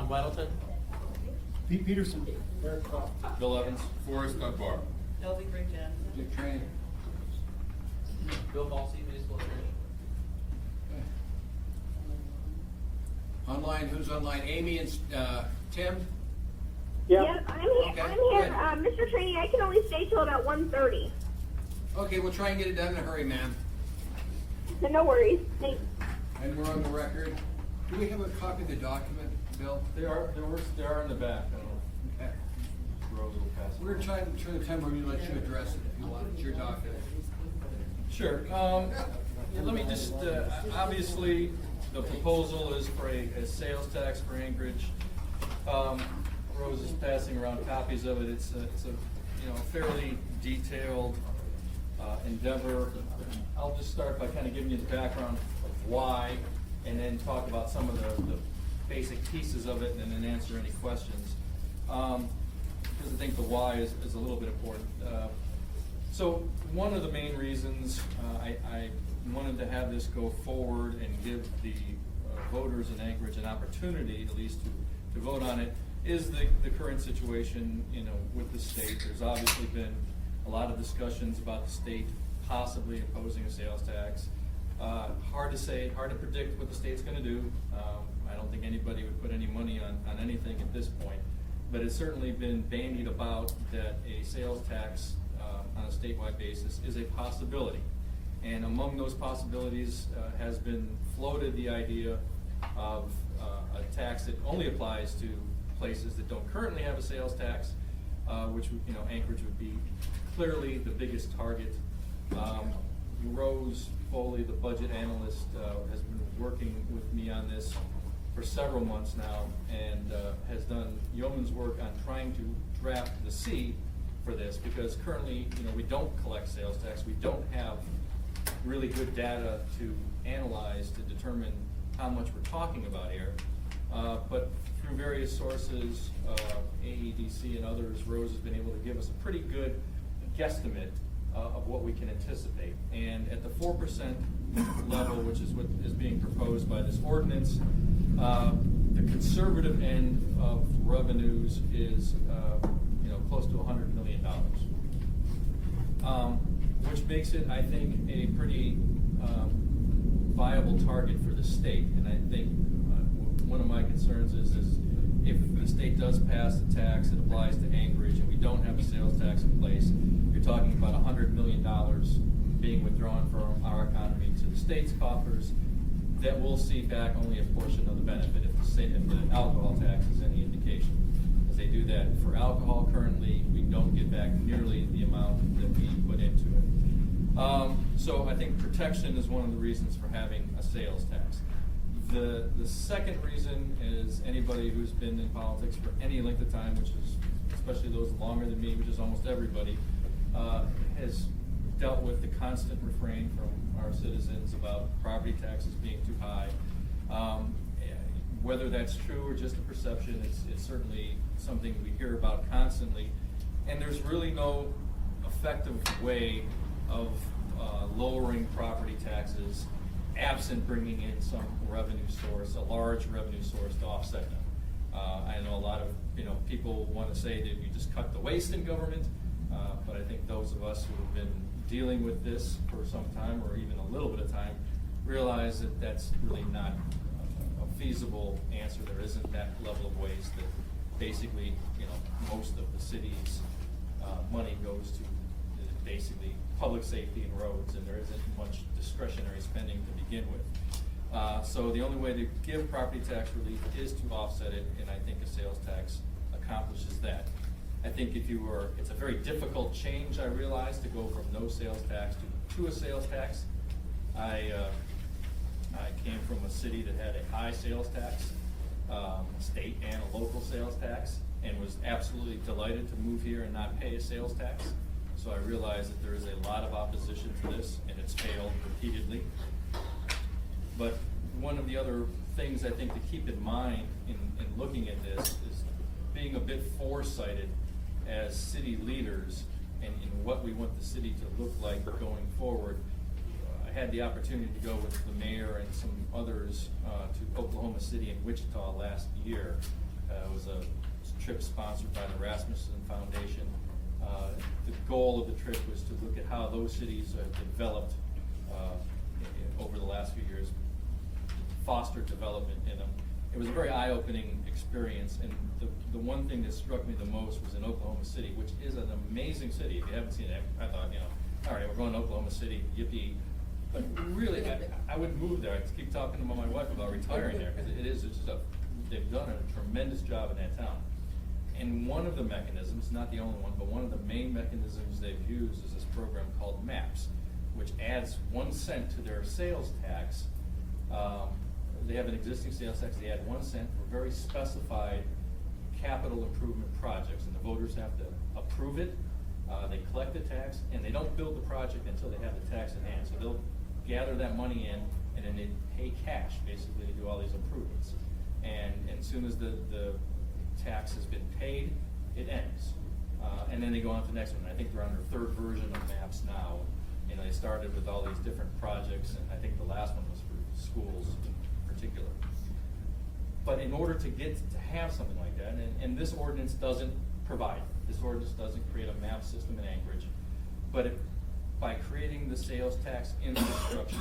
Ron Weddleton. Pete Peterson. Eric Kopp. Bill Evans. Forrest Dunbar. Elvie Greg Johnson. Dick Train. Bill Falsey, municipal attorney. Online, who's online? Amy and Tim? Yep, I'm here. Okay, I'm here. good. Mr. Trainee, I can only stay till about 1:30. Okay, we'll try and get it done in a hurry, ma'am. So no worries. Thanks. And we're on the record. Do we have a copy of the document, Bill? They are in the back. I don't know. Okay. Rose will pass. We're gonna try to turn the time where we let you address it if you want. It's your document. Sure. Let me just, obviously, the proposal is for a sales tax for Anchorage. Rose is passing around copies of it. It's a fairly detailed endeavor. I'll just start by kind of giving you the background of why, and then talk about some of the basic pieces of it, and then answer any questions. Because I think the why is a little bit important. So one of the main reasons I wanted to have this go forward and give the voters in Anchorage an opportunity, at least, to vote on it, is the current situation, with the state. There's obviously been a lot of discussions about the state possibly imposing a sales tax. Hard to say, hard to predict what the state's going to do. I don't think anybody would put any money on anything at this point, but it's certainly been bandied about that a sales tax on a statewide basis is a possibility. And among those possibilities has been floated the idea of a tax that only applies to places that don't currently have a sales tax, which Anchorage would be clearly the biggest target. Rose Foley, the budget analyst, has been working with me on this for several months now, and has done yeoman's work on trying to draft the C for this, because currently, we don't collect sales tax. We don't have really good data to analyze to determine how much we're talking about here. But through various sources, AEDC and others, Rose has been able to give us a pretty good guesstimate of what we can anticipate. And at the 4% level, which is what is being proposed by this ordinance, the conservative end of revenues is close to $100 million, which makes it, I think, a pretty viable target for the state. And I think one of my concerns is if the state does pass the tax that applies to Anchorage and we don't have a sales tax in place, you're talking about $100 million being withdrawn from our economy to the state's coffers that will see back only a portion of the benefit if the alcohol tax is any indication. As they do that for alcohol currently, we don't get back nearly the amount that we put into it. So I think protection is one of the reasons for having a sales tax. The second reason is anybody who's been in politics for any length of time, which is especially those longer than me, which is almost everybody, has dealt with the constant refrain from our citizens about property taxes being too high. Whether that's true or just a perception, it's certainly something we hear about constantly. And there's really no effective way of lowering property taxes absent bringing in some revenue source, a large revenue source to offset them. I know a lot of people want to say that you just cut the waste in government, but I think those of us who have been dealing with this for some time, or even a little bit of time, realize that that's really not a feasible answer. There isn't that level of waste. That basically, most of the city's money goes to basically public safety and roads, and there isn't much discretionary spending to begin with. So the only way to give property tax relief is to offset it, and I think a sales tax accomplishes that. I think it's a very difficult change, I realize, to go from no sales tax to a sales tax. I came from a city that had a high sales tax, state and a local sales tax, and was absolutely delighted to move here and not pay a sales tax. So I realize that there is a lot of opposition to this, and it's failed repeatedly. But one of the other things I think to keep in mind in looking at this is being a bit foresighted as city leaders and in what we want the city to look like going forward. I had the opportunity to go with the mayor and some others to Oklahoma City and Wichita last year. It was a trip sponsored by the Rasmussen Foundation. The goal of the trip was to look at how those cities have developed over the last few years, fostered development in them. It was a very eye-opening experience, and the one thing that struck me the most was in Oklahoma City, which is an amazing city. If you haven't seen it, I thought, all right, we're going to Oklahoma City, yippee. But really, I would move there. I keep talking to my wife about retiring there, because they've done a tremendous job in that town. And one of the mechanisms, not the only one, but one of the main mechanisms they've used is this program called MAPS, which adds 1 cent to their sales tax. They have an existing sales tax, they add 1 cent for very specified capital improvement projects, and the voters have to approve it. They collect the tax, and they don't build the project until they have the tax in hand. So they'll gather that money in, and then they pay cash, basically, to do all these improvements. And as soon as the tax has been paid, it ends. And then they go on to the next one. I think they're on their third version of MAPS now. They started with all these different projects, and I think the last one was for schools in particular. But in order to have something like that, and this ordinance doesn't provide, this ordinance doesn't create a MAP system in Anchorage, but by creating the sales tax infrastructure,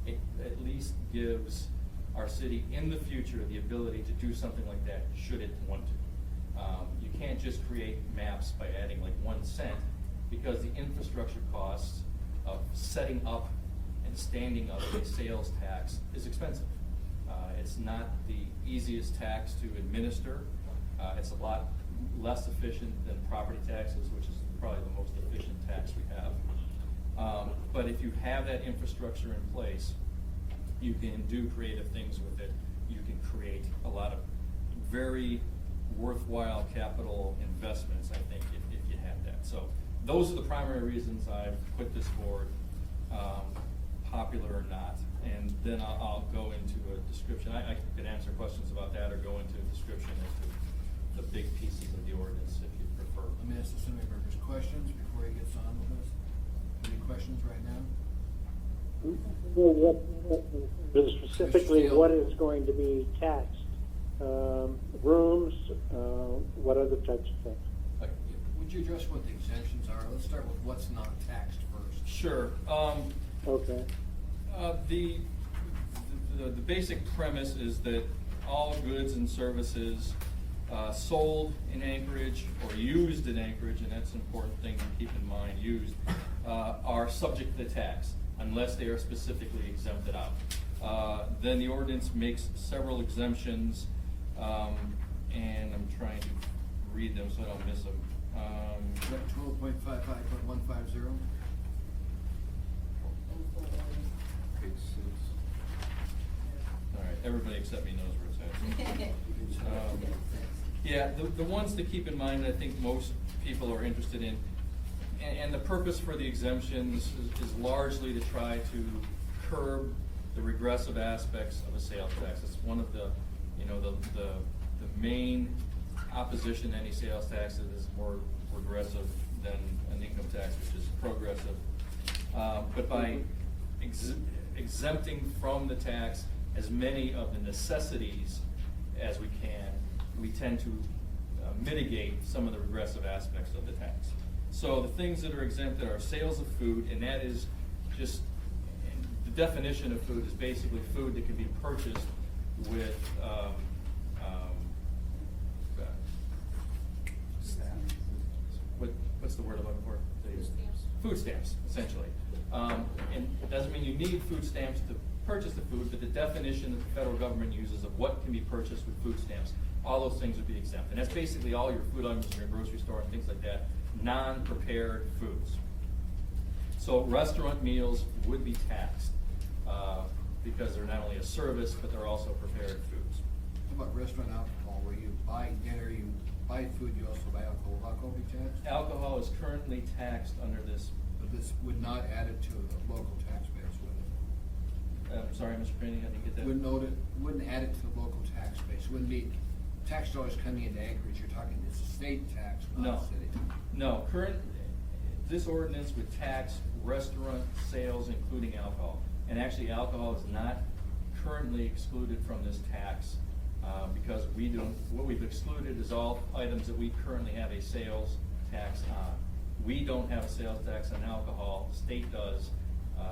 it at least gives our city in the future the ability to do something like that should it want to. You can't just create MAPs by adding like 1 cent, because the infrastructure costs of setting up and standing up a sales tax is expensive. It's not the easiest tax to administer. It's a lot less efficient than property taxes, which is probably the most efficient tax we have. But if you have that infrastructure in place, you can do creative things with it. You can create a lot of very worthwhile capital investments, I think, if you have that. So those are the primary reasons I've put this forward, popular or not. And then I'll go into a description. I can answer questions about that or go into a description as to the big pieces of the ordinance if you prefer. Let me ask the Assembly members questions before he gets on with us. Any questions right now? Well, specifically, what is going to be taxed? Rooms, what other types of things? Would you address what the exemptions are? Let's start with what's not taxed first. Sure. Okay. The basic premise is that all goods and services sold in Anchorage or used in Anchorage, and that's an important thing to keep in mind, used, are subject to the tax unless they are specifically exempted out. Then the ordinance makes several exemptions, and I'm trying to read them so I don't miss them. Is that 12.55.150? All right, everybody except me knows where it's at. Yeah, the ones to keep in mind that I think most people are interested in, and the purpose for the exemptions is largely to try to curb the regressive aspects of a sales tax. It's one of the main opposition to any sales tax is more regressive than an income tax, which is progressive. But by exempting from the tax as many of the necessities as we can, we tend to mitigate some of the regressive aspects of the tax. So the things that are exempted are sales of food, and that is just, the definition of food is basically food that can be purchased with what's the word I'm looking for? Food stamps, essentially. And it doesn't mean you need food stamps to purchase the food, but the definition that the federal government uses of what can be purchased with food stamps, all those things would be exempt. And that's basically all your food items in your grocery store and things like that, non-prepared foods. So restaurant meals would be taxed because they're not only a service, but they're also prepared foods. How about restaurant alcohol, where you buy dinner, you buy food, you also buy alcohol? Will alcohol be taxed? Alcohol is currently taxed under this. But this would not add it to the local tax base, would it? I'm sorry, Mr. Craney, I didn't get that. Wouldn't add it to the local tax base. Wouldn't be tax dollars coming into Anchorage. You're talking, it's a state tax, not a city. No, this ordinance would tax restaurant sales, including alcohol. And actually, alcohol is not currently excluded from this tax because what we've excluded is all items that we currently have a sales tax on. We don't have a sales tax on alcohol, the state does,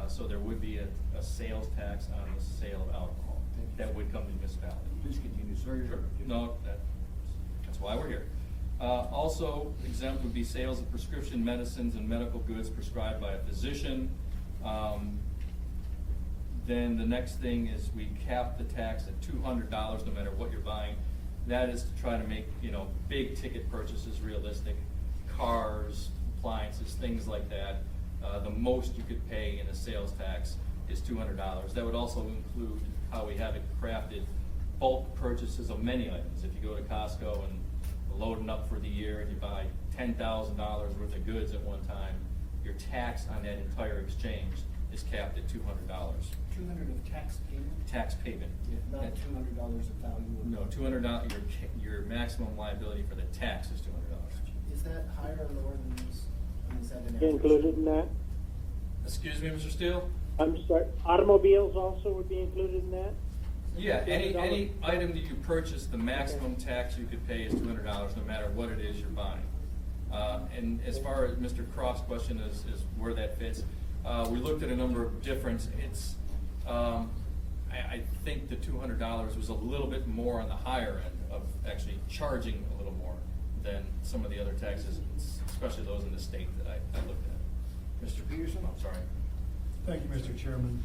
so there would be a sales tax on the sale of alcohol that would come to the municipality. Please continue, sir. Sure. No, that's why we're here. Also exempt would be sales of prescription medicines and medical goods prescribed by a physician. Then the next thing is we cap the tax at $200 no matter what you're buying. That is to try to make, big ticket purchases realistic. Cars, appliances, things like that. The most you could pay in a sales tax is $200. That would also include how we have it crafted, bulk purchases of many items. If you go to Costco and loading up for the year and you buy $10,000 worth of goods at one time, your tax on that entire exchange is capped at $200. 200 of tax payment? Tax payment. Not $200 of value? No, $200, your maximum liability for the tax is $200. Is that higher or lower than this? I mean, is that an average? Included in that? Excuse me, Mr. Steele? I'm sorry, automobiles also would be included in that? Yeah, any $200? item that you purchase, the maximum tax you could pay is $200, no matter what it is you're buying. And as far as Mr. Croft's question is where that fits, we looked at a number of different, I think the $200 was a little bit more on the higher end of actually charging a little more than some of the other taxes, especially those in the state that I looked at. Mr. Peterson, I'm sorry. Thank you, Mr. Chairman.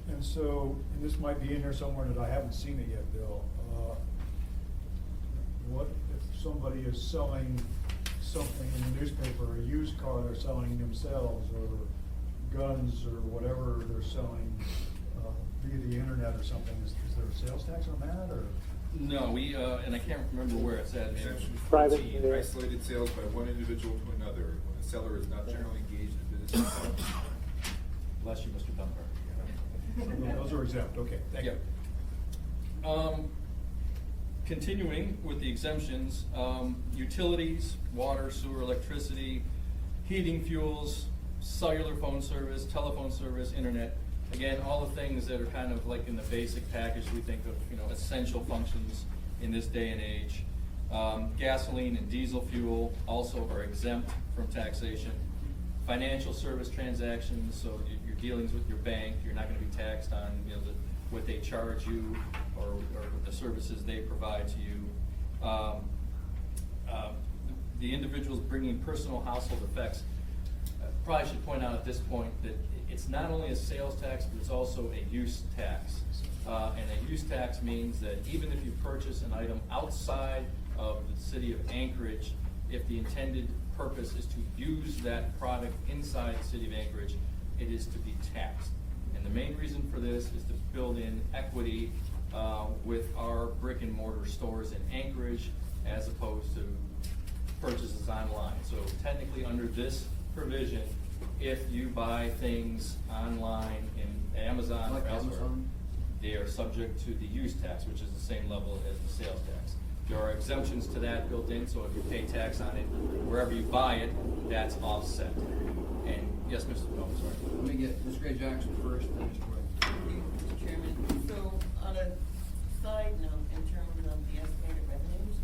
And so, and this might be in here somewhere that I haven't seen it yet, Bill. What if somebody is selling something in the newspaper, a used car they're selling themselves, or guns, or whatever they're selling via the internet or something? Is there a sales tax on that, or? No, and I can't remember where it's at. Section Private. 14, isolated sales by one individual to another, when a seller is not generally engaged in business. Bless you, Mr. Dunbar. Those are exempt, okay, thank you. Continuing with the exemptions, utilities, water, sewer, electricity, heating fuels, cellular phone service, telephone service, internet. Again, all the things that are kind of like in the basic package we think of, essential functions in this day and age. Gasoline and diesel fuel also are exempt from taxation. Financial service transactions, so your dealings with your bank, you're not going to be taxed on what they charge you or the services they provide to you. The individuals bringing personal household effects. Probably should point out at this point that it's not only a sales tax, but it's also a use tax. And a use tax means that even if you purchase an item outside of the city of Anchorage, if the intended purpose is to use that product inside the city of Anchorage, it is to be taxed. And the main reason for this is to build in equity with our brick and mortar stores in Anchorage as opposed to purchases online. So technically under this provision, if you buy things online in Amazon Like or elsewhere, Amazon? they are subject to the use tax, which is the same level as the sales tax. There are exemptions to that built in, so if you pay tax on it, wherever you buy it, that's offset. And yes, Mr. Oh, sorry. Let me get Ms. Gray Jackson first, then Mr. Wood. Thank you, Mr. Chairman. So, on a side note, in terms of the estimated revenues,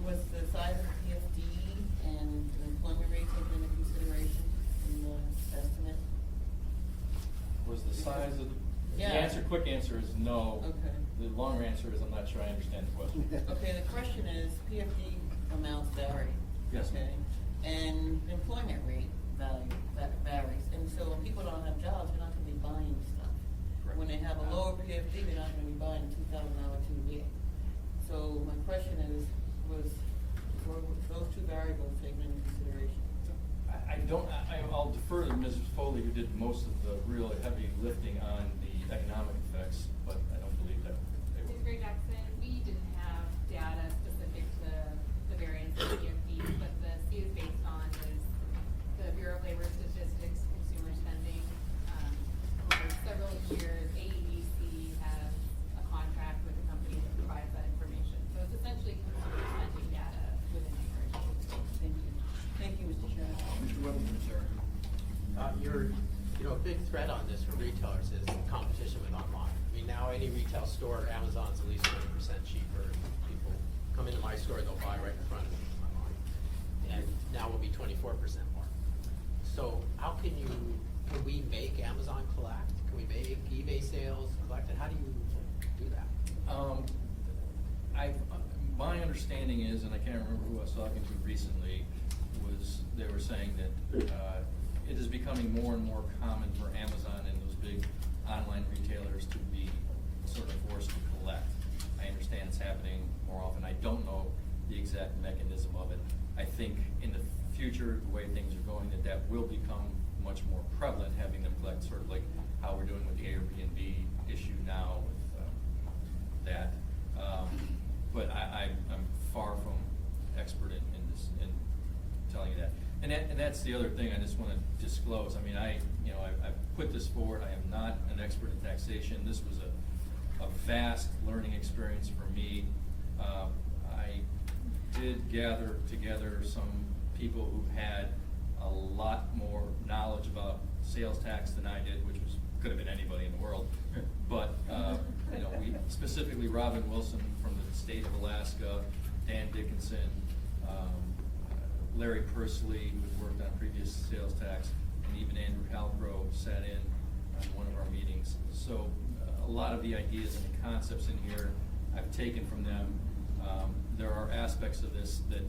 was the size of the PFD and the employment rate taken into consideration in the estimate? Was the size of the Yeah. quick answer is no. Okay. The longer answer is I'm not sure I understand the question. Okay, the question is, PFD amounts vary. Yes. Okay, and the employment rate value, that varies, and so when people don't have jobs, they're not gonna be buying stuff. Correct. When they have a lower PFD, they're not gonna be buying $2,000 TV. So my question is, were those two variables taken into consideration? I'll defer to Ms. Foley, who did most of the real heavy lifting on the economic effects, but I don't believe that they Ms. were. Gray Jackson, we didn't have data specific to the variance of PFD, but the C is based on is the Bureau of Labor Statistics consumer spending. Over several years, AEDC has a contract with a company that provides that information. So it's essentially consumer spending data within Anchorage. Thank you. Thank you, Mr. Chairman. Mr. Wimbledon, sir. Your big threat on this for retailers is competition with online. I mean, now now any retail store, Amazon's at least 20% cheaper. People come into my store, they'll buy right in front of me online. And now will be 24% more. So how can we make Amazon collect? Can we make eBay sales collect? And how do you do that? My understanding is, and I can't remember who I was talking to recently, was they were saying that it is becoming more and more common for Amazon and those big online retailers to be sort of forced to collect. I understand it's happening more often. I don't know the exact mechanism of it. I think in the future, the way things are going, that will become much more prevalent, having them collect, sort of like how we're doing with the Airbnb issue now with that. But I'm far from expert in this, in telling you that. And that's the other thing I just want to disclose. I mean, I put this forward. I am not an expert in taxation. This was a vast learning experience for me. I did gather together some people who had a lot more knowledge about sales tax than I did, which could have been anybody in the world. But we specifically Robin Wilson from the state of Alaska, Dan Dickinson, Larry Pursley, who worked on previous sales tax, and even Andrew Halcrow sat in on one of our meetings. So a lot of the ideas and the concepts in here I've taken from them. There are aspects of this that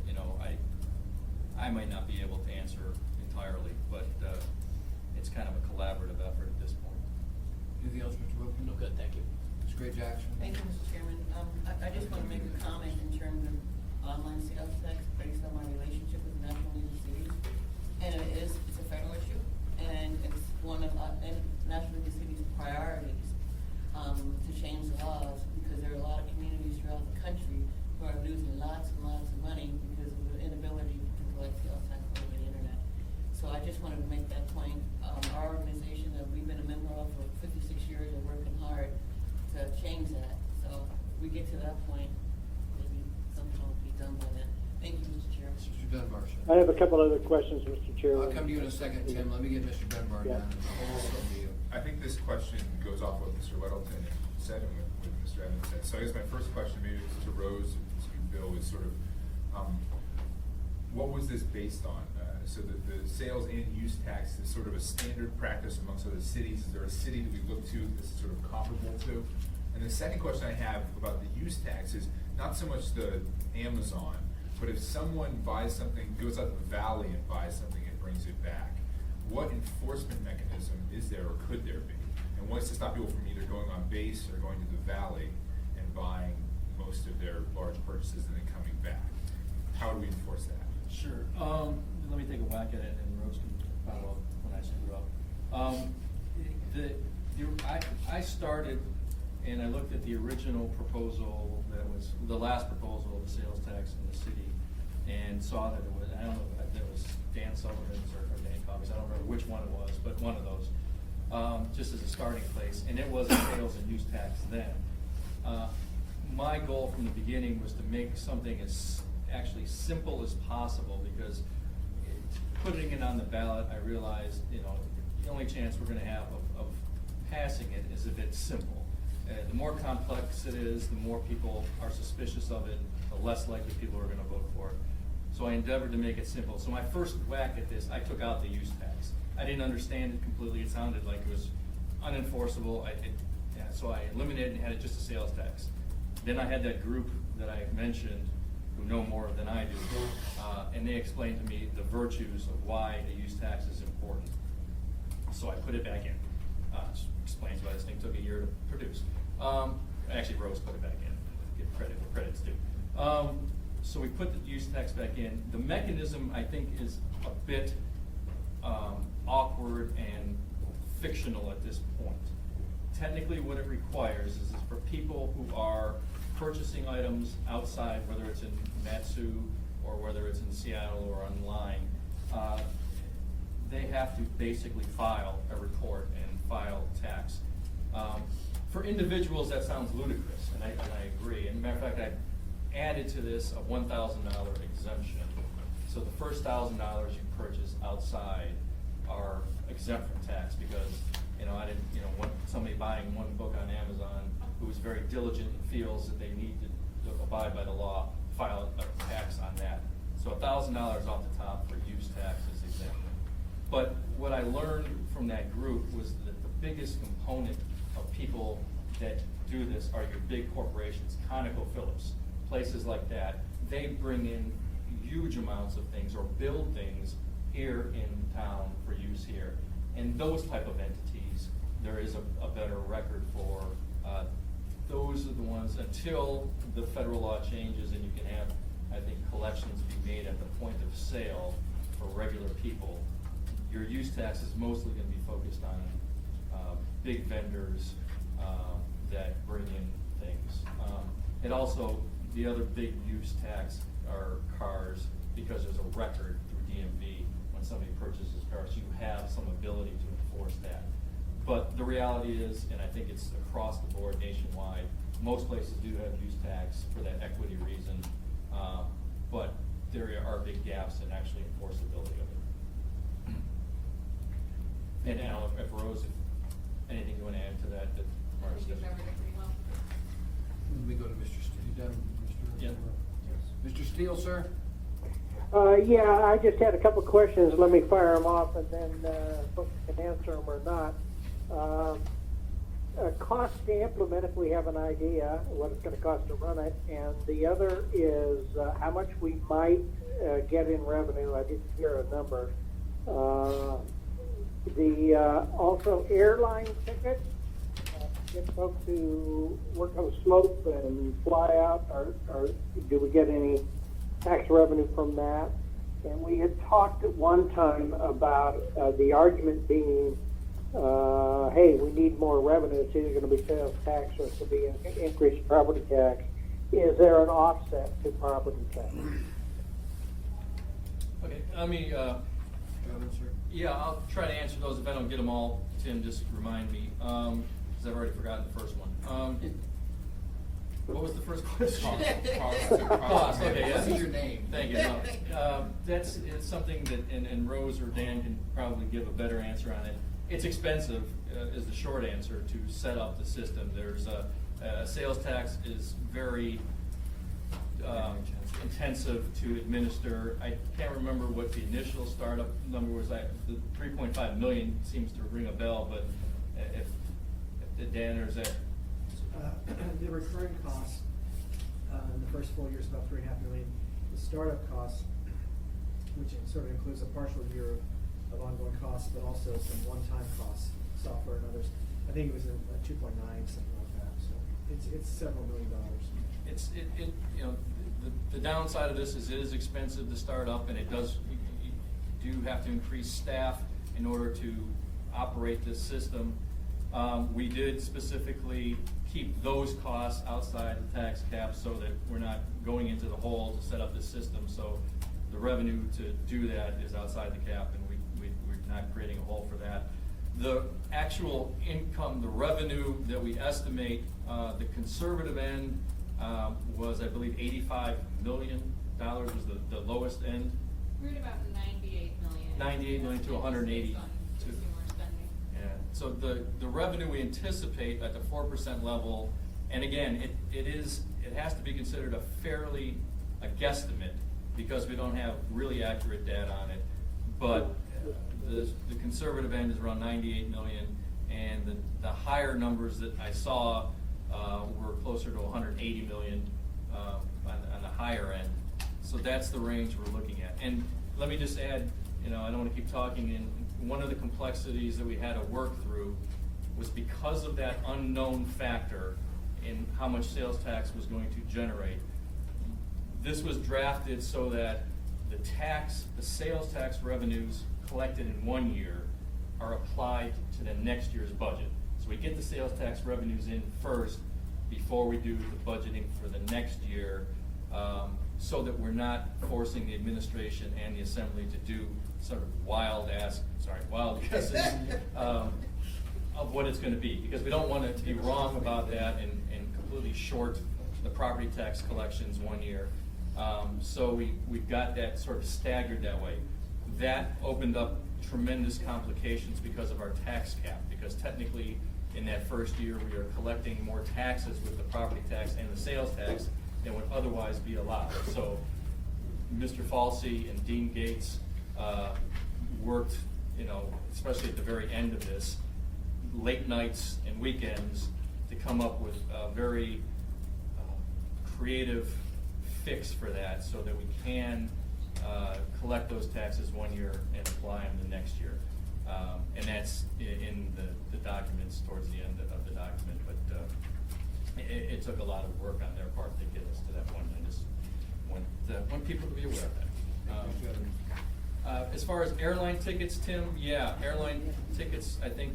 I might not be able to answer entirely, but it's kind of a collaborative effort at this point. Anything else, Mr. Wilkin? No, good, thank you. Mr. Gray Jackson? Thank you, Mr. Chairman. I just want to make a comment in terms of online sales tax based on my relationship with National League of Cities. And it's a federal issue, and it's one of National League of Cities' priorities to change the laws, because there are a lot of communities throughout the country who are losing lots and lots of money because of the inability to collect sales tax over the internet. So I just wanted to make that point. Our organization that we've been a member of for 56 years are working hard to change that. So if we get to that point, maybe something will be done by then. Thank you, Mr. Chair. Mr. Dunbar, sir. I have a couple other questions, Mr. Chairman. I'll come to you in a second, Tim. Let me get Mr. Dunbar Yeah. done. I'll come to you. I think this question goes off what Mr. Weddleton said and what Mr. Evans said. So I guess my first question, maybe to Rose and to Bill, is sort of, what was this based on? So the sales and use tax is sort of a standard practice amongst other cities. Is there a city that we look to that's sort of comparable to? And the second question I have about the use tax is not so much the Amazon, but if someone buys something, goes out to the valley and buys something and brings it back, what enforcement mechanism is there or could there be? And what's to stop people from either going on base or going to the valley and buying most of their large purchases and then coming back? How do we enforce that? Sure. Let me take a whack at it, and Rose can follow up when I screw up. I started, and I looked at the original proposal that was the last proposal of the sales tax in the city, and saw that it was, I don't know if that was Dan Sullivan's or Dan Coffey's, I don't remember which one it was, but one of those, just as a starting place, and it was a sales and use tax then. My goal from the beginning was to make something as actually simple as possible, because putting it on the ballot, I realized, the only chance we're gonna have of passing it is if it's simple. The more complex it is, the more people are suspicious of it, the less likely people are gonna vote for it. So I endeavored to make it simple. So my first whack at this, I took out the use tax. I didn't understand it completely. It sounded like it was unenforceable. So I eliminated and had it just a sales tax. Then I had that group that I mentioned who know more than I do, and they explained to me the virtues of why a use tax is important. So I put it back in. Which explains why this thing took a year to produce. Actually, Rose put it back in. Give credit where credit's due. So we put the use tax back in. The mechanism, I think, is a bit awkward and fictional at this point. Technically, what it requires is for people who are purchasing items outside, whether it's in Matsu or whether it's in Seattle or online, they have to basically file a report and file tax. For individuals, that sounds ludicrous, and I agree. And matter of fact, I added to this a $1,000 exemption. So the first $1,000 you purchase outside are exempt from tax, because I didn't want somebody buying one book on Amazon who is very diligent and feels that they need to abide by the law, file a tax on that. So $1,000 off the top for use tax is exempt. But what I learned from that group was that the biggest component of people that do this are your big corporations, ConocoPhillips, places like that. They bring in huge amounts of things or build things here in town for use here. And those type of entities, there is a better record for. Those are the ones, until the federal law changes and you can have, I think, collections be made at the point of sale for regular people. Your use tax is mostly gonna be focused on big vendors that bring in things. And also, the other big use tax are cars, because there's a record through DMV when somebody purchases cars, you have some ability to enforce that. But the reality is, and I think it's across the board nationwide, most places do have use tax for that equity reason, but there are big gaps in actually enforceability of it. And now, if Rose, if anything you want to add to that, that I Mark's think you covered it pretty well. Let me go to Mr. Steele. You done, Mr.? Yeah. Mr. Steele, sir? Yeah, I just had a couple of questions. Let me fire them off, and then folks can answer them or not. Cost to implement, if we have an idea what it's going to cost to run it, and the other is how much we might get in revenue. I didn't hear a number. Also airline tickets. Get folks who work on the slope and fly out, or do we get any tax revenue from that? And we had talked at one time about the argument being, hey, we need more revenue. It's either going to be sales tax or it's going to be increased property tax. Is there an offset to property tax? Okay, let me, Go ahead, sir. yeah, I'll try to answer those. If I don't get them all, Tim, just remind me, because I've already forgotten the first one. What was the first question? Cost, okay, yeah. What is your name? Thank you. It's something that, and Rose or Dan can probably give a better answer on it. It's expensive, is the short answer, to set up the system. There's a sales tax is very intensive to administer. I can't remember what the initial startup number was. The 3.5 million seems to ring a bell, but if Dan, or is that? The recurring costs in the first full year is about $3.5 million. The startup costs, which sort of includes a partial year of ongoing costs, but also some one-time costs, software and others. I think it was 2.9, something like that. So it's several $1 million. The downside of this is it is expensive to start up, and it does, you do have to increase staff in order to operate this system. We did specifically keep those costs outside the tax cap so that we're not going into the hole to set up this system. So the revenue to do that is outside the cap, and we're not creating a hole for that. The actual income, the revenue that we estimate, the conservative end was, I believe, $85 million was the lowest end. We're at about 98 million. 98 million to 180. Based on consumer spending. Yeah, so the revenue we anticipate at the 4% level, and again, it has to be considered a guesstimate, because we don't have really accurate data on it. But the conservative end is around 98 million, and the higher numbers that I saw were closer to 180 million on the higher end. So that's the range we're looking at. And let me just add, I don't want to keep talking, and one of the complexities that we had to work through was because of that unknown factor in how much sales tax was going to generate. This was drafted so that the sales tax revenues collected in 1 year are applied to the next year's budget. So we get the sales tax revenues in first before we do the budgeting for the next year, so that we're not forcing the administration and the assembly to do sort of wild guesses of what it's going to be, because we don't want it to be wrong about that and completely short the property tax collections 1 year. So we've got that sort of staggered that way. That opened up tremendous complications because of our tax cap, because technically in that first year, we are collecting more taxes with the property tax and the sales tax than would otherwise be allowed. So Mr. Falsey and Dean Gates worked, especially at the very end of this, late nights and weekends to come up with a very creative fix for that so that we can collect those taxes one year and apply them the next year. And that's in the documents towards the end of the document, but it took a lot of work on their part to get us to that point. I just want people to be aware of that. As far as airline tickets, Tim, yeah, airline tickets, I think,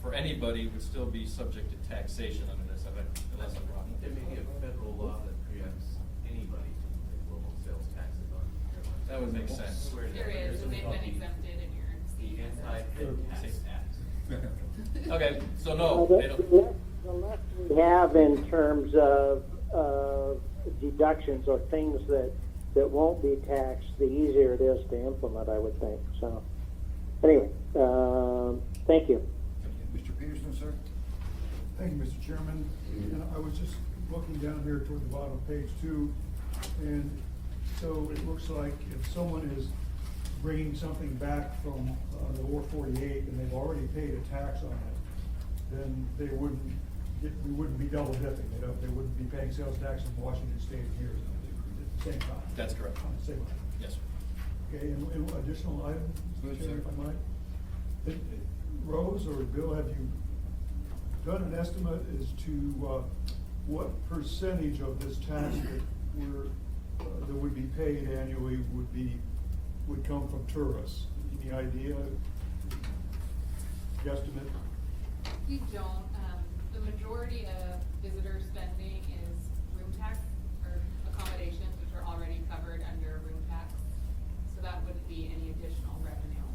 for anybody would still be subject to taxation under this, unless I'm wrong. There may be a federal law that preempts anybody from the global sales taxes on airlines. That would make sense. There is, and they've been exempted in your. The anti-head tax act. Okay, so no, Well, they don't. the less we have in terms of deductions or things that won't be taxed, the easier it is to implement, I would think. So, anyway, thank you. Mr. Peterson, sir? Thank you, Mr. Chairman. And I was just looking down here toward the bottom of page 2, and so it looks like if someone is bringing something back from the War 48 and they've already paid a tax on it, then we wouldn't be double dipping. They wouldn't be paying sales tax in Washington State here at the same time. That's correct. On the same line. Yes, sir. Okay, and additional items, Good, Chair, sir. if I might. Rose or Bill, have you done an estimate as to what percentage of this tax that would be paid annually would come from tourists? Any idea? Guesstimate? We don't, the majority of visitor spending is room tax or accommodations, which are already covered under room tax. So that wouldn't be any additional revenue.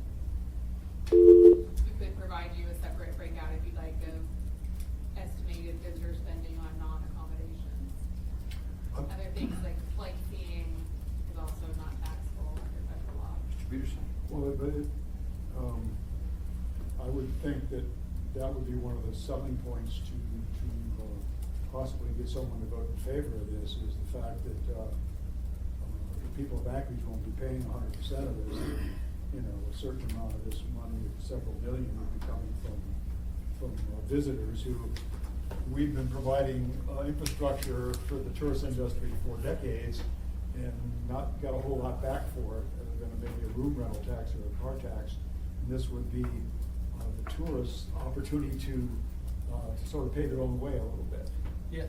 We could provide you a separate breakout if you'd like of estimated visitor spending on non-accommodations. Other things like flight seeing is also not taxable under federal law. Peterson? Well, I would think that would be one of the selling points to possibly get someone to vote in favor of this, is the fact that the people of Anchorage won't be paying 100% of this. A certain amount of this money, several million, would be coming from visitors who we've been providing infrastructure for the tourist industry for decades and not got a whole lot back for it, other than maybe a room rental tax or a car tax. And this would be the tourists' opportunity to sort of pay their own way a little bit. Yeah,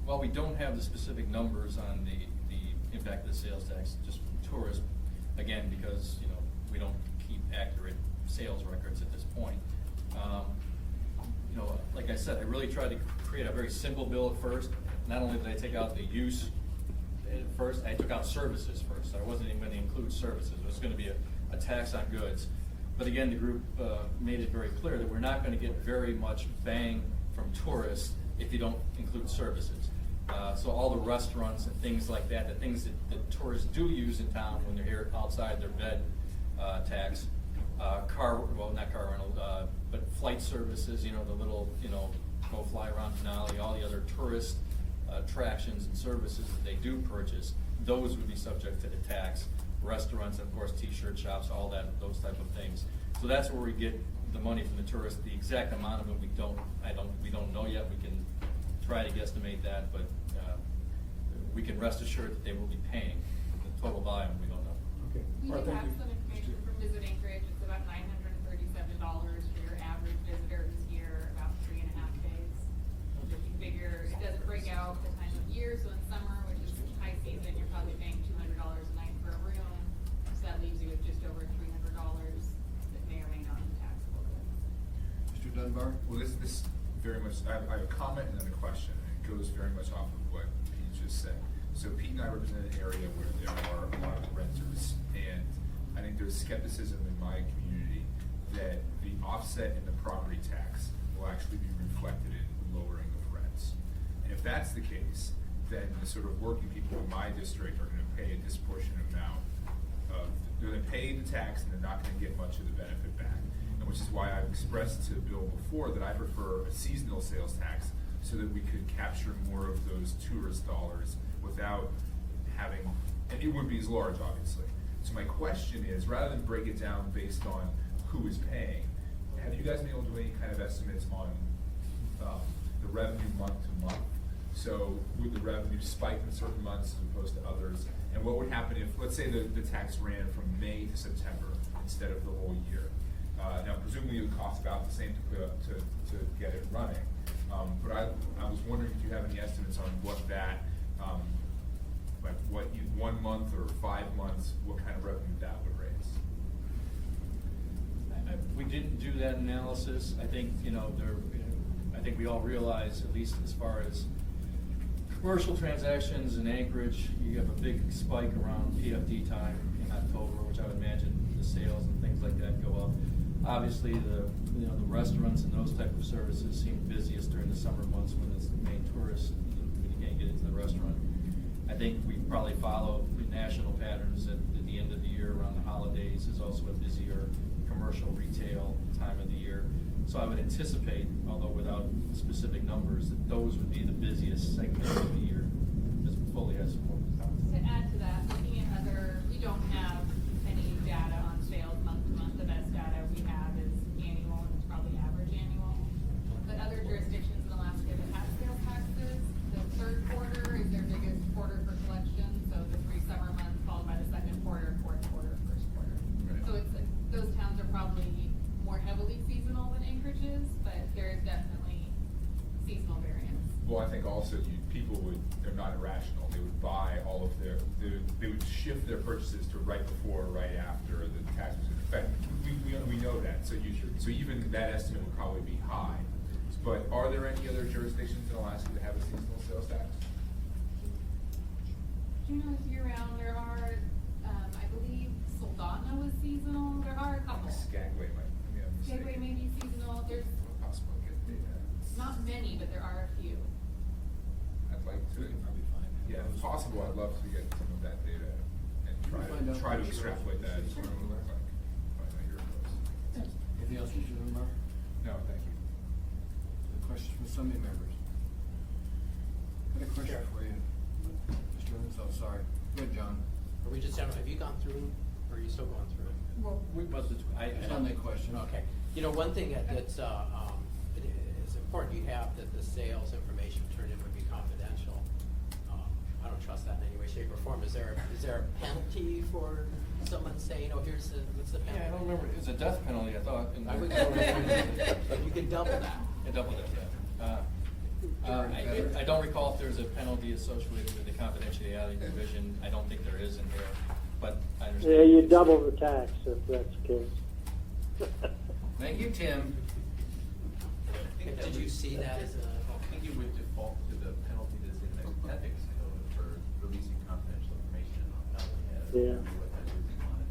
while we don't have the specific numbers on the impact of the sales tax just from tourists, again, because, we don't keep accurate sales records at this point. Like I said, I really tried to create a very simple bill at first. Not only did I take out the use at first, I took out services first. I wasn't even going to include services. It was going to be a tax on goods. But again, the group made it very clear that we're not going to get very much bang from tourists if you don't include services. So all the restaurants and things like that, the things that tourists do use in town when they're here outside their bed tax, not car rental, but flight services, the little, go fly around Denali, all the other tourist attractions and services that they do purchase, those would be subject to the tax. Restaurants, of course, t-shirt shops, all that, those type of things. So that's where we get the money from the tourists. The exact amount of it, we don't know yet. We can try to guesstimate that, but we can rest assured that they will be paying. The total volume, we don't know. Okay. We All right, do thank have you. some information from Visit Anchorage. It's about $937 for your average visitor this year, about 3.5 days. If you figure, it doesn't break out the time of year, so in summer, which is high season, you're probably paying $200 a night for a room. So that leaves you with just over $300 that may or may not be taxable. Mr. Dunbar? Well, this very much, I have a comment and then a question, and it goes very much off of what Pete just said. So Pete and I represent an area where there are a lot of renters, and I think there's skepticism in my community that the offset in the property tax will actually be reflected in lowering of rents. And if that's the case, then the sort of working people in my district are gonna pay a disproportionate amount of, they're gonna pay the tax and they're not gonna get much of the benefit back. And and which is why I've expressed to Bill before that I prefer a seasonal sales tax so that we could capture more of those tourist dollars without having, and it wouldn't be as large, obviously. So my question is, rather than break it down based on who is paying, have you guys been able to do any kind of estimates on the revenue month to month? So would the revenue spike in certain months as opposed to others? And what would happen if, let's say the tax ran from May to September instead of the whole year? Now presumably it would cost about the same to get it running. But I was wondering if you have any estimates on what that, like what 1 month or 5 months, what kind of revenue that would raise? We didn't do that analysis. I think, I think we all realize, at least as far as commercial transactions in Anchorage, you have a big spike around PFD time in October, which I would imagine the sales and things like that go up. Obviously, the restaurants and those type of services seem busiest during the summer months when it's the main tourist, when you can't get into the restaurant. I think we probably follow the national patterns at the end of the year around the holidays is also a busier commercial retail time of the year. So I would anticipate, although without specific numbers, that those would be the busiest segments of the year. Ms. Foley has some more comments. To add to that, looking at we don't have any data on sales month to month. The best data we have is annual, and it's probably average annual. But other jurisdictions in Alaska that have sales taxes, the third quarter is their biggest quarter for collection. So the 3 summer months followed by the second quarter, fourth quarter, first quarter. Right. So those towns are probably more heavily seasonal than Anchorage is, but there is definitely seasonal variance. Well, I think also they're not irrational. They would buy all of they would shift their purchases to right before or right after the tax was in effect. We know that, so even that estimate would probably be high. But are there any other jurisdictions in Alaska that have a seasonal sales tax? Year round, there are, I believe Soldotna was seasonal. There are a couple. Skagway might be a mistake. Skagway may be seasonal. There's Possible to get data. not many, but there are a few. I'd like to. Yeah, if possible, I'd love to get some of that data and Find out try to for sure. extrapolate that as what it would look like. Find out your post. Anything else you should remember? No, thank you. Any questions from Assembly members? Got a question for you. Mr. Evans, oh, sorry. Good, John. Are we just, have you gone through, or are you still going through it? Well, It's on the question. Okay. One thing that's is important, you have that the sales information turned in would be confidential. I don't trust that in any way, shape, or form. Is there a penalty for someone saying, oh, what's the penalty? Yeah, I don't remember, it's a death penalty, I thought. I would go with you can double that. Yeah, double that, yeah. I don't recall if there's a penalty associated with the confidentiality provision. I don't think there is in here, but I understand. Yeah, you double the tax if that's the case. Thank you, Tim. Did you see that as a? I think you would default to the penalty that's in the ethics code for releasing confidential information on Yeah. what that is on a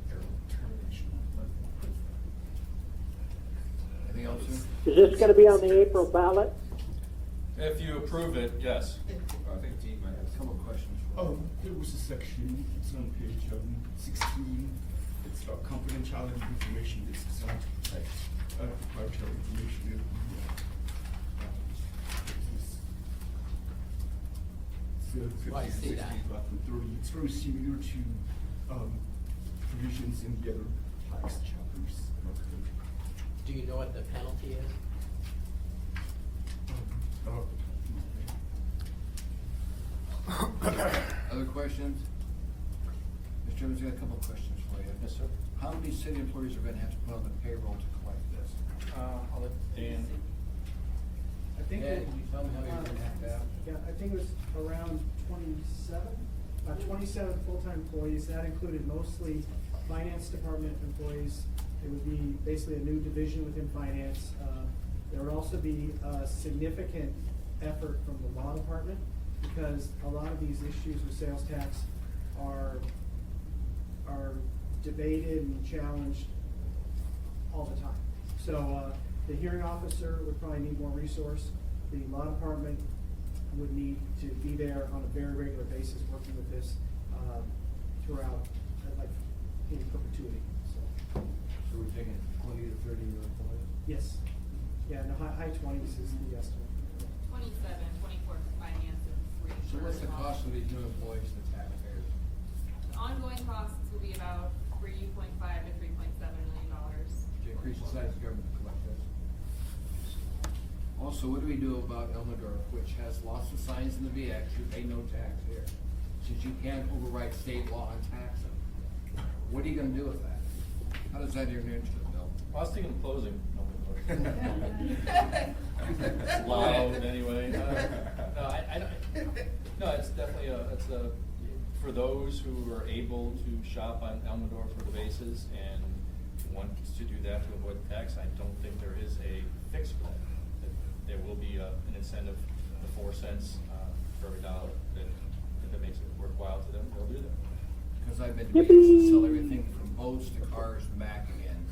termination. Anything else, sir? Is this gonna be on the April ballot? If you approve it, yes. I think Dean might have A couple of questions. for you. There was a section, it's on page 16, it's about confidentiality information, this is on protect proprietary information. Oh, I see that. It's very similar to provisions in the other tax chapters. Do you know what the penalty is? Other questions? Mr. Evans, got a couple of questions for you. Yes, sir. How many city employees are gonna have to put on the payroll to collect this? I'll let Dan. I think Dan, can you tell me how many you're gonna have to have? Yeah, I think it was around 27 full-time employees. That included mostly finance department employees. It would be basically a new division within finance. There would also be a significant effort from the law department because a lot of these issues with sales tax are debated and challenged all the time. So the hearing officer would probably need more resource. The law department would need to be there on a very regular basis, working with this throughout, like in perpetuity. So. So we're taking 20 to 30 new employees? Yes. Yeah, no, high twenties is the estimate. 27, 24 for finance and 3 So for what's the small. cost of these new employees to taxpayers? The ongoing costs will be about $3.5 to $3.7 million. To increase the size of government to collect this? Also, what do we do about Elmendorf, which has lots of signs in the VX, you pay no tax here? Since you can't override state law and tax them, what are you gonna do with that? How does that enter into it, Bill? I was thinking of closing. It's loud anyway. No, I don't, no, it's definitely for those who are able to shop on Elmendorf for the bases and want to do that to avoid tax, I don't think there is a fix for that. There will be an incentive, the 4 cents for every dollar, that if it makes it worthwhile to them, they'll do that. Because I've been to VX and sell everything from boats to cars and back again.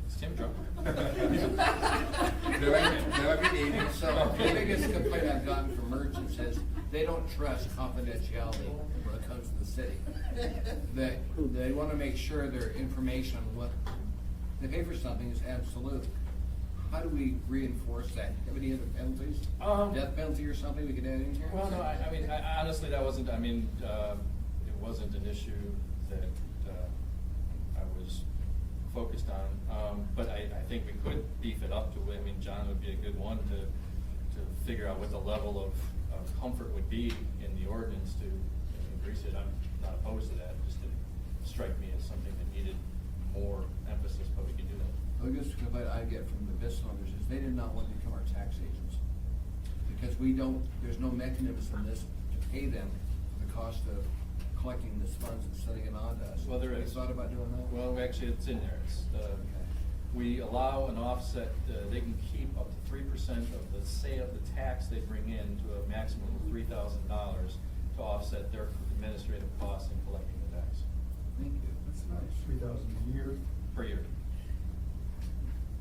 Is Tim drunk? They're every meeting, so the biggest complaint I've gotten from merchants is they don't trust confidentiality when it comes to the city. They wanna make sure their information on what they pay for something is absolute. How do we reinforce that? Have any other penalties? Death penalty or something we could add in here? Well, no, I mean, honestly, that wasn't, it wasn't an issue that I was focused on. But I think we could beef it up to, I mean, John would be a good one to figure out what the level of comfort would be in the ordinance to increase it. I'm not opposed to that, just it strike me as something that needed more emphasis, but we can do that. The biggest complaint I get from the business owners is they did not want to become our tax agents. Because there's no mechanism in this to pay them for the cost of collecting this funds and sending it on to us. Well, there Have you is. thought about doing that? Well, actually, it's in there. It's, we allow an offset, they can keep up to 3% of the the tax they bring in to a maximum of $3,000 to offset their administrative costs in collecting the tax Thank you. That's nice, 3,000 a year. per year.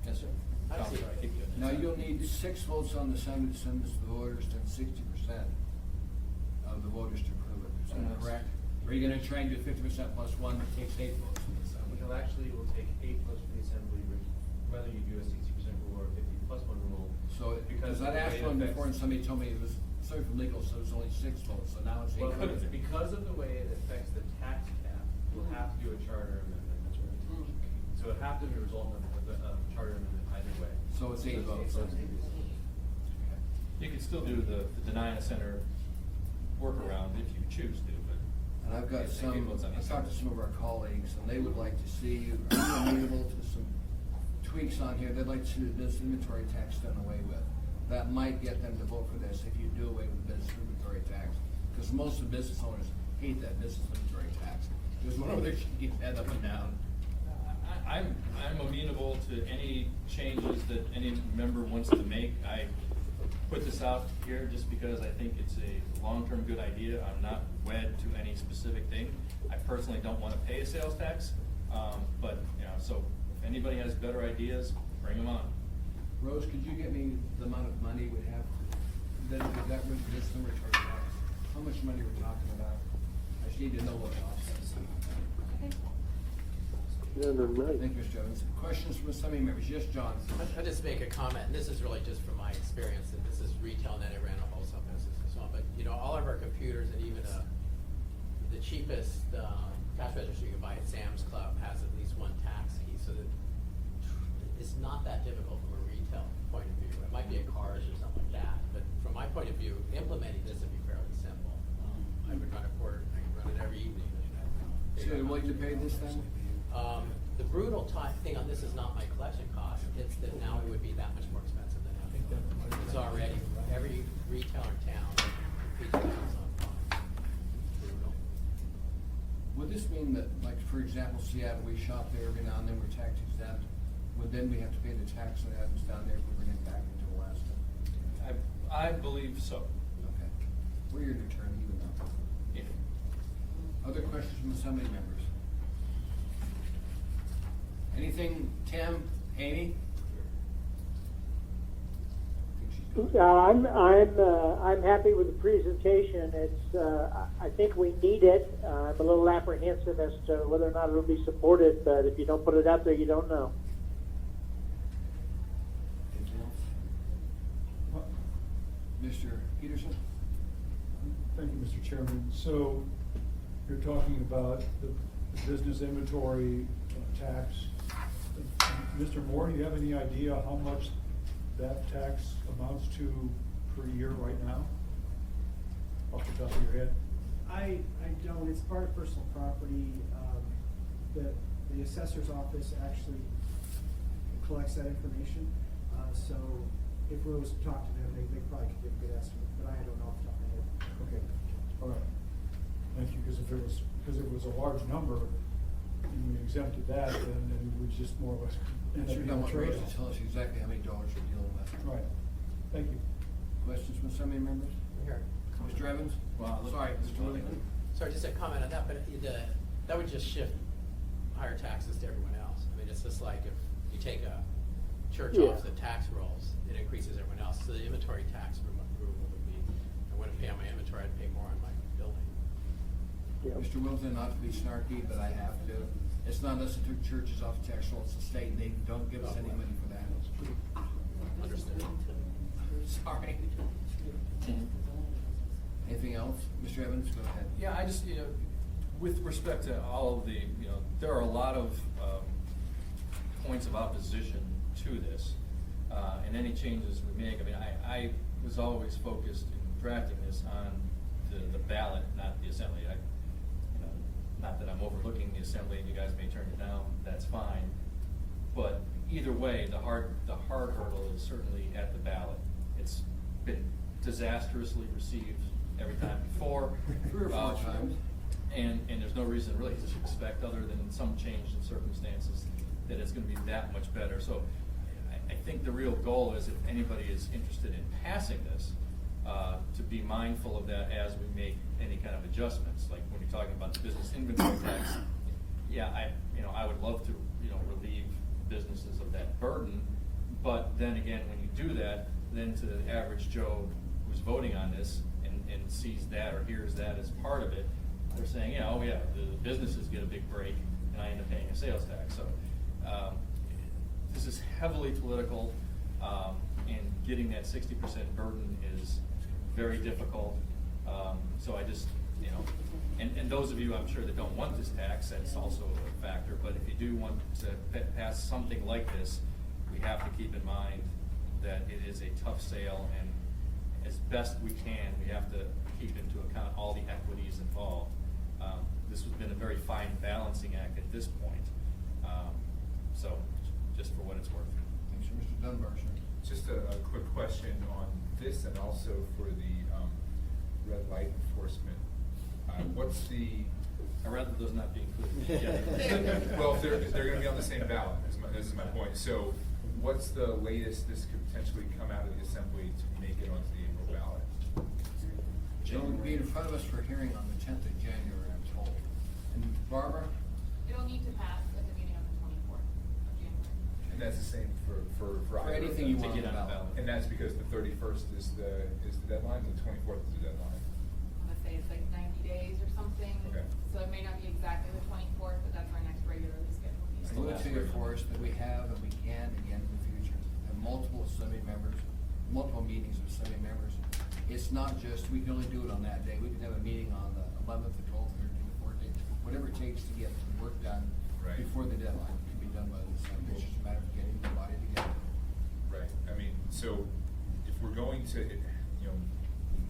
Yes, sir. I I'm see. sorry, I keep doing Now, this. you'll need 6 votes on the Senate to send this to the voters, then 60% of the voters to approve it. Is that Yes. correct? Or are you gonna try and do 50% plus 1 that takes 8 votes from the Assembly? Well, actually, it will take 8 votes from the assembly, whether you do a 60% rule or a 50 plus 1 rule. So, because I'd asked one before and somebody told me it was, sorry from legal, so it was only 6 votes, so now it's 8 Well, votes. because of the way it affects the tax cap, we'll have to do a charter amendment. So it have to be a result of a charter amendment either way. So it's 8 votes. You could still do the deny a center workaround if you choose to, but. And I've got I think it was on the I've talked to some of our colleagues, and they would like to see, are you amenable to some tweaks on here? They'd like to see the business inventory tax done away with. That might get them to vote for this if you do away with the business inventory tax. Because most of the business owners hate that business inventory tax. There's one over there, should get head up and down. I'm amenable to any changes that any member wants to make. I put this out here just because I think it's a long-term good idea. I'm not wed to any specific thing. I personally don't want to pay a sales tax, but, so if anybody has better ideas, bring them on. Rose, could you get me the amount of money we have, then we got rid of this inventory tax? How much money we're talking about? I just need to know what it offsets. Thank you, Mr. Evans. Questions from some members? Yes, John? I'll just make a comment, and this is really just from my experience, and this is retail, and then I ran a wholesale business and so on, but, all of our computers and even the cheapest cash register you can buy at Sam's Club has at least one tax key, so that it's not that difficult from a retail point of view. It might be a cars or something like that, but from my point of view, implementing this would be fairly simple. I would run a quarter, I can run it every evening. So you're willing to pay this then? The brutal thing on this is not my collection cost, it's that now it would be that much more expensive than ever. It's already, every retailer in town features Amazon Prime. Brutal. Would this mean that, like, for example, Seattle, we shop there every now and then, we're tax exempt, would then we have to pay the tax that happens down there if we bring it back into Alaska? I believe so. Okay. We're your attorney, even though. Yeah. Other questions from the Assembly members? Anything, Tim, Amy? I'm happy with the presentation. I think we need it. I'm a little apprehensive as to whether or not it'll be supported, but if you don't put it out there, you don't know. Chairman, so you're talking about the business inventory tax. Mr. Moore, do you have any idea how much that tax amounts to per year right now? Off the top of your head? I don't, it's part of personal property. The assessor's office actually collects that information. So if we was to talk to them, they probably could give a good estimate, but I don't know off the top of my head. Okay, all right. Thank you, because if it was a large number, and we exempted that, then we just more or less end up Mr. being a Dunbar, trade-off. tell us exactly how many dollars you're dealing with. Right, thank you. Questions from some members? Here. Mr. Evans? Well, Sorry, Mr. Willie. Sorry, just a comment on that, but that would just shift higher taxes to everyone else. I mean, it's just like if you take a church Yeah. off the tax rolls, it increases everyone else. So the inventory tax removal would be, I wouldn't pay on my inventory, I'd pay more on my building. Yeah. Mr. Wilson, not to be snarky, but I have to. It's not unless it took churches off the tax roll, it's the state, and they don't give us any money for that. Understood. Sorry. Anything else? Mr. Evans, go ahead. Yeah, I just, with respect to all of the, there are a lot of points of opposition to this, and any changes we make. I mean, I was always focused in drafting this on the ballot, not the assembly. Not that I'm overlooking the assembly and you guys may turn it down, that's fine. But either way, the hard hurdle is certainly at the ballot. It's been disastrously received every time before. 3 or 4 times. And there's no reason really to expect, other than some change in circumstances, that it's gonna be that much better. So I think the real goal is, if anybody is interested in passing this, to be mindful of that as we make any kind of adjustments. Like when you're talking about the business inventory tax, yeah, I would love to, relieve businesses of that burden. But then again, when you do that, then to the average Joe who's voting on this and sees that or hears that as part of it, they're saying, yeah, oh yeah, the businesses get a big break and I end up paying a sales tax. So this is heavily political, and getting that 60% burden is very difficult. So I just, and those of you, I'm sure, that don't want this tax, that's also a factor. But if you do want to pass something like this, we have to keep in mind that it is a tough sale, and as best we can, we have to keep into account all the equities involved. This has been a very fine balancing act at this point. So just for what it's worth. Thanks, Mr. Dunbar, sir. Just a quick question on this, and also for the red light enforcement. What's the? I'd rather those not be included together. Well, if they're gonna be on the same ballot, this is my point. So what's the latest this could potentially come out of the assembly to make it onto the April ballot? It'll be in front of us for hearing on the 10th of January, I'm told. And Barbara? It'll need to pass at the meeting on the 24th of January. And that's the same for For either of anything you them? want get on the ballot. ballot. And that's because the 31st is the deadline, the 24th is the deadline. I'm gonna say it's like 90 days or something. Okay. So it may not be exactly the 24th, but that's our next regularly scheduled I meeting. would figure for us that we have and we can again in the future, have multiple assembly members, multiple meetings with assembly members. It's not just, we can only do it on that day. We can have a meeting on the 11th, the 12th, 13th, the 14th, whatever it takes to get the work done Right. before the deadline. It can be done by the assembly. It's just a matter of getting the body together. Right, I mean, so if we're going to,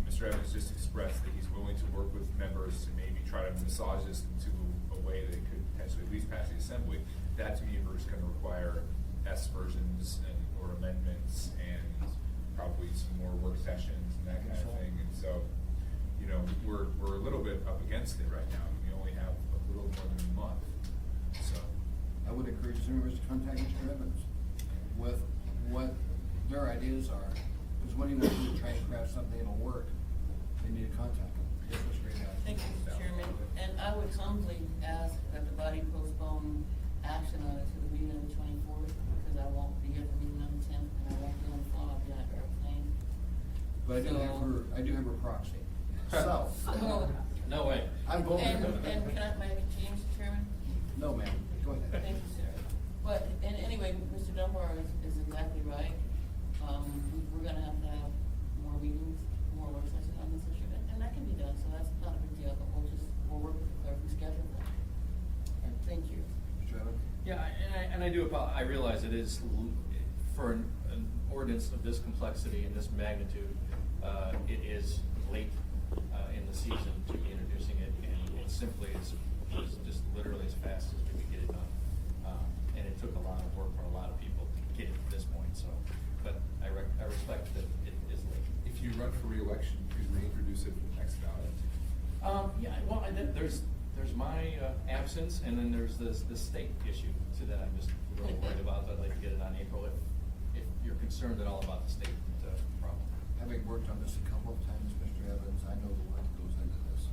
Mr. Evans just expressed that he's willing to work with members to maybe try to massage this into a way that it could potentially at least pass the assembly. That to me is gonna require S versions or amendments and probably some more work sessions and that kind of thing. And so, we're a little bit up against it right now. We only have a little more than a month, so. I would encourage the members to contact Mr. Evans with what their ideas are. Because when he wants to try and craft something that'll work, they need to contact him. This was great, guys. Thank you, Mr. Chairman, and I would humbly ask that the body postpone action on it to the meeting on the 24th, because I won't be here for the meeting on the 10th, and I won't be on the phone, I'll be on an airplane. But I do have her proxy. So, No way. I'm voting. And can I make a change, Mr. Chairman? No, ma'am. Go ahead. Thank you, sir. But, and anyway, Mr. Dunbar is exactly right. We're gonna have to have more meetings, more work sessions on this issue, and that can be done, so that's not And I do, I realize it is, for an ordinance of this complexity and this magnitude, it is late in the season to be introducing it, and it simply is just literally as fast as we could get it done. And it took a lot of work for a lot of people to get it to this point, so, but I respect that it is late. If you run for reelection, could you reintroduce it for the next ballot? Yeah, well, there's my absence, and then there's the state issue to that I'm just really worried about. I'd like to get it on April if you're concerned at all about the state problem. Having worked on this a couple of times, Mr. Evans, I know the work that goes into this.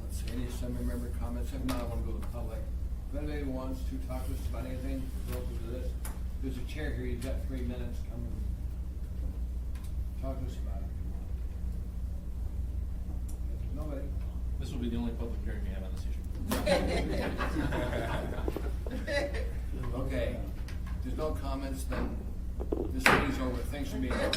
Let's see, any assembly member comments? If not, I want to go to the public. If anybody wants to talk to us about anything relative to this, there's a chair here, you've got 3 minutes, come and talk to us about it. Nobody? This will be the only public hearing we have on this issue. Okay, if there's no comments, then this meeting's over. Thanks for being here.